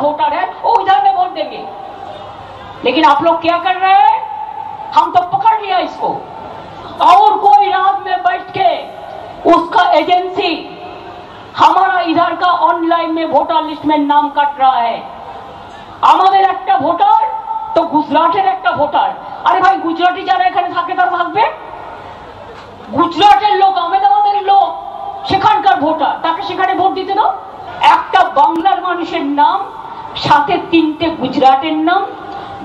Voter है वो इधर में वोट देंगे। लेकिन आप लोग क्या कर रहे हैं, हम तो पकड़ लिया इसको, और कोई रात में बैठ के उसका एजेंसी हमारा इधर का ऑनलाइन में वोटर लिस्ट में नाम काट रहा है। আমাদের একটা ভোটার তো গুজরাটের একটা ভোটার, আরে ভাই গুজরাটি যারা এখানে থাকে তারা থাকবে, গুজরাটের লোক আহমেদাবাদের লোক সেখানকার ভোটার, তাকে সেখানে ভোট দিতে দাও। একটা বাংলার মানুষের নাম, সাথে তিনটে গুজরাটের নাম,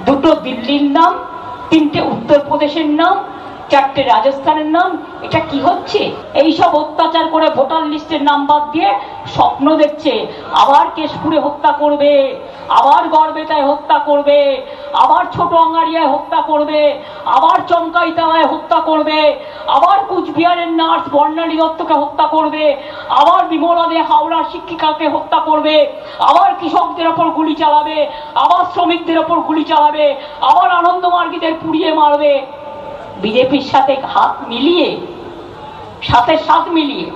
দুটো দিল্লির নাম, তিনটে উত্তরপ্রদেশের নাম, চারটে রাজস্থানের নাম, এটা কি হচ্ছে? এই সব অত্যাচার করে ভোটার লিস্টের নাম বাদ দিয়ে স্বপ্ন দেখছে আবার কেশপুরে হত্যা করবে, আবার গড়বেতায় হত্যা করবে, আবার ছোট আঙ্গারিয়ায় হত্যা করবে, আবার চমকাইতালায় হত্যা করবে, আবার কুচবিহারের নার্স বর্ণালী দত্তকে হত্যা করবে, আবার বিমলা দে হাওড়ার শিক্ষিকাকে হত্যা করবে, আবার কৃষকদের ওপর গুলি চালাবে, আবার শ্রমিকদের ওপর গুলি চালাবে, আবার আনন্দমার্গীদের পুড়িয়ে মারবে। বিজেপির সাথে হাত মিলিয়ে, সাথে সাথ মিলিয়ে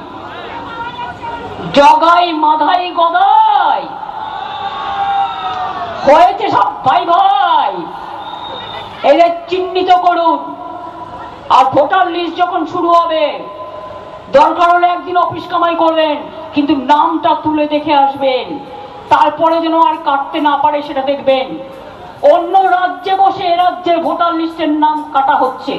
জগাই মাধাই গদাই হয়েছে সব ভাই ভাই, এদের চিহ্নিত করুন। আর ভোটার লিস্ট যখন শুরু হবে, দরকার হলে একদিন অফিস কামাই করবেন, কিন্তু নামটা তুলে দেখে আসবেন, তারপরে যেন আর কাটতে না পারে সেটা দেখবেন। অন্য রাজ্যে বসে এ রাজ্যের ভোটার লিস্টের নাম কাটা হচ্ছে।